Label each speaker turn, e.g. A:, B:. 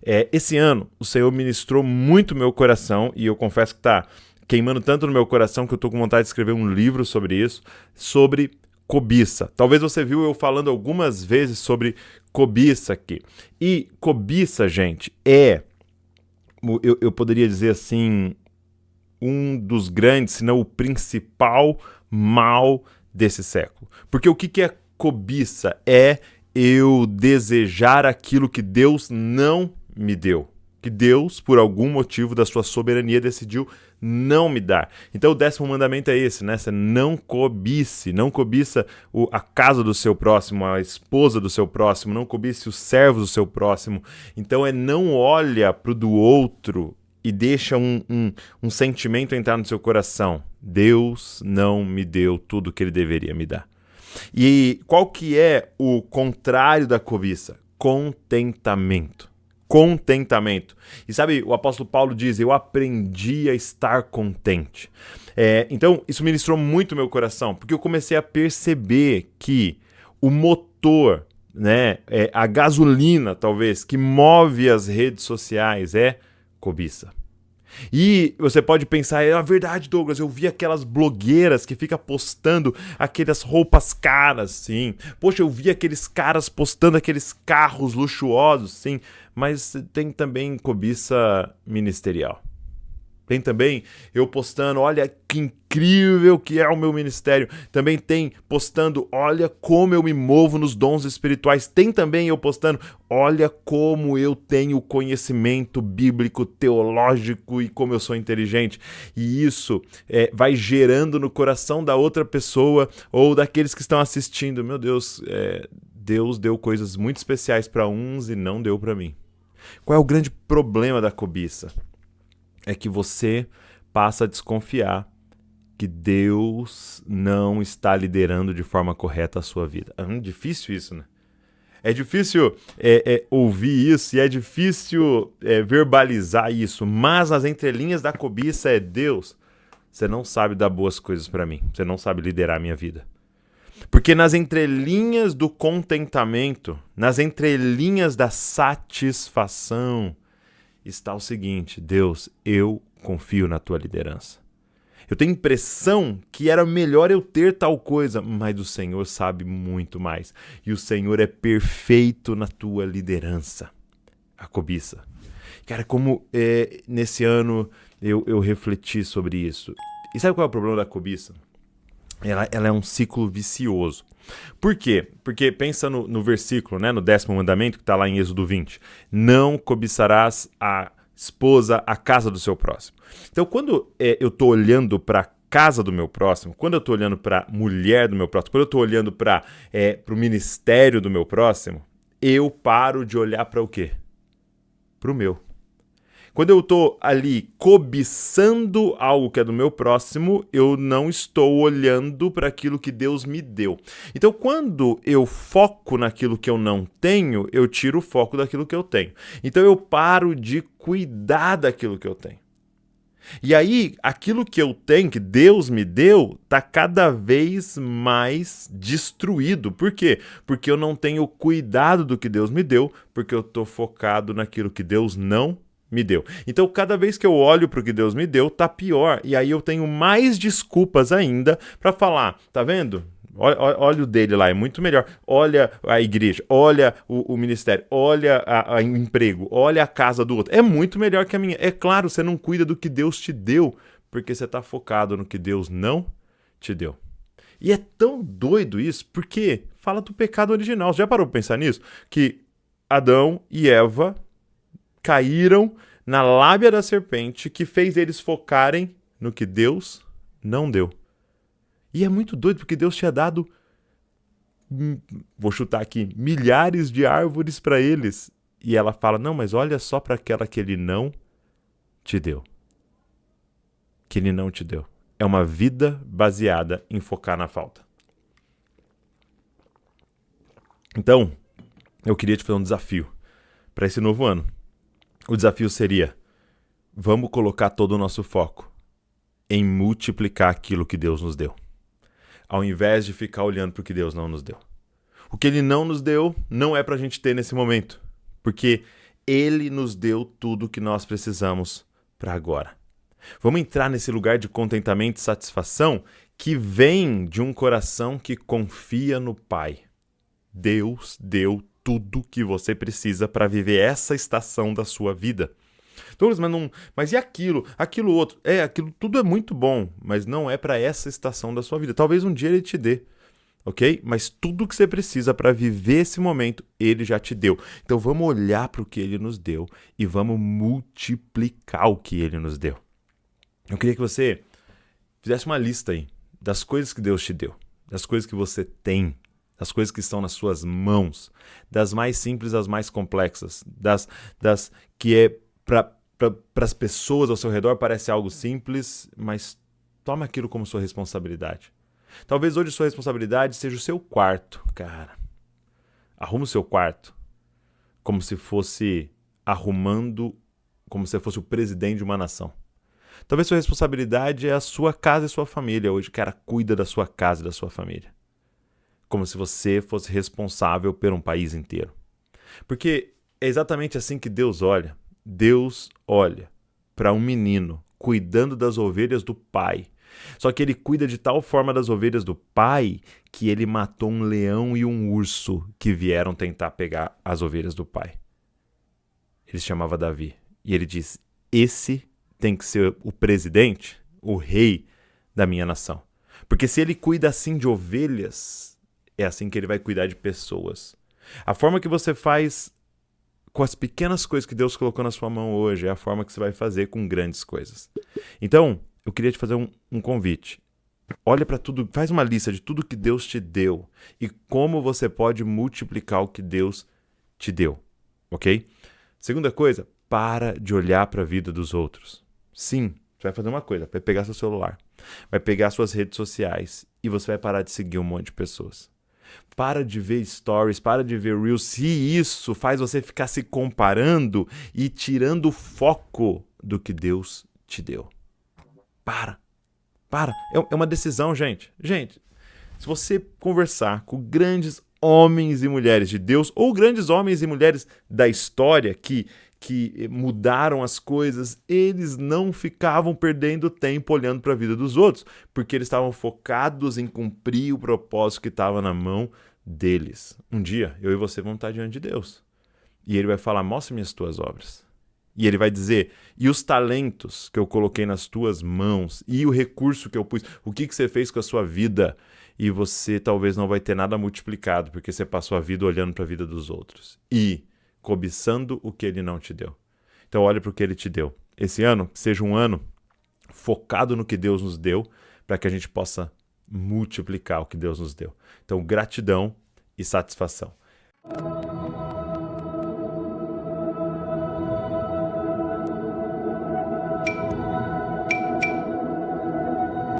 A: Esse ano, o Senhor ministrou muito meu coração e eu confesso que está queimando tanto no meu coração que eu estou com vontade de escrever um livro sobre isso, sobre cobiça. Talvez você viu eu falando algumas vezes sobre cobiça aqui. E cobiça, gente, eu poderia dizer assim, um dos grandes, se não o principal mal desse século. Porque o que é cobiça? É eu desejar aquilo que Deus não me deu. Que Deus, por algum motivo da sua soberania, decidiu não me dar. Então o 10º mandamento é esse, né? Você não cobice, não cobiça a casa do seu próximo, a esposa do seu próximo, não cobice os servos do seu próximo. Então não olha para o do outro e deixa um sentimento entrar no seu coração. Deus não me deu tudo que ele deveria me dar. E qual que é o contrário da cobiça? Contentamento. Contentamento. E sabe, o apóstolo Paulo diz, eu aprendi a estar contente. Então, isso ministrou muito meu coração, porque eu comecei a perceber que o motor, né, a gasolina, talvez, que move as redes sociais é cobiça. E você pode pensar, é verdade, Douglas, eu vi aquelas blogueiras que ficam postando aquelas roupas caras, sim. Poxa, eu vi aqueles caras postando aqueles carros luxuosos, sim. Mas tem também cobiça ministerial. Tem também eu postando, olha que incrível que é o meu ministério. Também tem postando, olha como eu me movo nos dons espirituais. Tem também eu postando, olha como eu tenho conhecimento bíblico, teológico e como eu sou inteligente. E isso vai gerando no coração da outra pessoa ou daqueles que estão assistindo. Meu Deus, Deus deu coisas muito especiais para uns e não deu para mim. Qual é o grande problema da cobiça? É que você passa a desconfiar que Deus não está liderando de forma correta a sua vida. É difícil isso, né? É difícil ouvir isso e é difícil verbalizar isso, mas nas entrelinhas da cobiça é Deus, você não sabe dar boas coisas para mim, você não sabe liderar a minha vida. Porque nas entrelinhas do contentamento, nas entrelinhas da satisfação, está o seguinte, Deus, eu confio na tua liderança. Eu tenho impressão que era melhor eu ter tal coisa, mas o Senhor sabe muito mais. E o Senhor é perfeito na tua liderança. A cobiça. Cara, como nesse ano eu refleti sobre isso. E sabe qual é o problema da cobiça? Ela é um ciclo vicioso. Por quê? Porque pensa no versículo, né, no 10º mandamento, que está lá em Êxodo 20. Não cobiçarás a esposa, a casa do seu próximo. Então, quando eu estou olhando para a casa do meu próximo, quando eu estou olhando para a mulher do meu próximo, quando eu estou olhando para o ministério do meu próximo, eu paro de olhar para o quê? Para o meu. Quando eu estou ali cobiçando algo que é do meu próximo, eu não estou olhando para aquilo que Deus me deu. Então, quando eu foco naquilo que eu não tenho, eu tiro o foco daquilo que eu tenho. Então, eu paro de cuidar daquilo que eu tenho. E aí, aquilo que eu tenho, que Deus me deu, está cada vez mais destruído. Por quê? Porque eu não tenho cuidado do que Deus me deu, porque eu estou focado naquilo que Deus não me deu. Então, cada vez que eu olho para o que Deus me deu, tá pior. E aí eu tenho mais desculpas ainda para falar, tá vendo? Olha o dele lá, é muito melhor. Olha a igreja, olha o ministério, olha o emprego, olha a casa do outro. É muito melhor que a minha. É claro, você não cuida do que Deus te deu, porque você está focado no que Deus não te deu. E é tão doido isso, porque fala do pecado original. Você já parou para pensar nisso? Que Adão e Eva caíram na lábia da serpente que fez eles focarem no que Deus não deu. E é muito doido porque Deus tinha dado, vou chutar aqui, milhares de árvores para eles. E ela fala, não, mas olha só para aquela que ele não te deu. Que ele não te deu. É uma vida baseada em focar na falta. Então, eu queria te fazer um desafio para esse novo ano. O desafio seria, vamos colocar todo o nosso foco em multiplicar aquilo que Deus nos deu, ao invés de ficar olhando para o que Deus não nos deu. O que Ele não nos deu não é para a gente ter nesse momento, porque Ele nos deu tudo o que nós precisamos para agora. Vamos entrar nesse lugar de contentamento e satisfação que vem de um coração que confia no Pai. Deus deu tudo que você precisa para viver essa estação da sua vida. Douglas, mas e aquilo? Aquilo outro? Aquilo tudo é muito bom, mas não é para essa estação da sua vida. Talvez um dia ele te dê, ok? Mas tudo que você precisa para viver esse momento, ele já te deu. Então vamos olhar para o que ele nos deu e vamos multiplicar o que ele nos deu. Eu queria que você fizesse uma lista aí das coisas que Deus te deu, das coisas que você tem, das coisas que estão nas suas mãos, das mais simples às mais complexas, das que é para as pessoas ao seu redor parece algo simples, mas toma aquilo como sua responsabilidade. Talvez hoje sua responsabilidade seja o seu quarto, cara. Arruma o seu quarto como se fosse como se fosse o presidente de uma nação. Talvez sua responsabilidade é a sua casa e sua família hoje, cara, cuida da sua casa e da sua família. Como se você fosse responsável por um país inteiro. Porque é exatamente assim que Deus olha. Deus olha para um menino cuidando das ovelhas do pai. Só que ele cuida de tal forma das ovelhas do pai que ele matou um leão e um urso que vieram tentar pegar as ovelhas do pai. Ele se chamava Davi. E ele diz, esse tem que ser o presidente, o rei da minha nação. Porque se ele cuida assim de ovelhas, é assim que ele vai cuidar de pessoas. A forma que você faz com as pequenas coisas que Deus colocou na sua mão hoje é a forma que você vai fazer com grandes coisas. Então, eu queria te fazer um convite. Olha para tudo, faz uma lista de tudo que Deus te deu e como você pode multiplicar o que Deus te deu, ok? Segunda coisa, para de olhar para a vida dos outros. Sim, você vai fazer uma coisa, vai pegar seu celular, vai pegar suas redes sociais e você vai parar de seguir um monte de pessoas. Para de ver stories, para de ver reels, se isso faz você ficar se comparando e tirando o foco do que Deus te deu. Para. É uma decisão, gente. Gente, se você conversar com grandes homens e mulheres de Deus, ou grandes homens e mulheres da história que mudaram as coisas, eles não ficavam perdendo tempo olhando para a vida dos outros, porque eles estavam focados em cumprir o propósito que estava na mão deles. Um dia, eu e você vamos estar diante de Deus. E ele vai falar, mostra-me as tuas obras. E ele vai dizer, e os talentos que eu coloquei nas tuas mãos, e o recurso que eu pus, o que você fez com a sua vida? E você talvez não vai ter nada multiplicado, porque você passou a vida olhando para a vida dos outros. E cobiçando o que ele não te deu. Então olhe para o que ele te deu. Esse ano seja um ano focado no que Deus nos deu, para que a gente possa multiplicar o que Deus nos deu. Então gratidão e satisfação.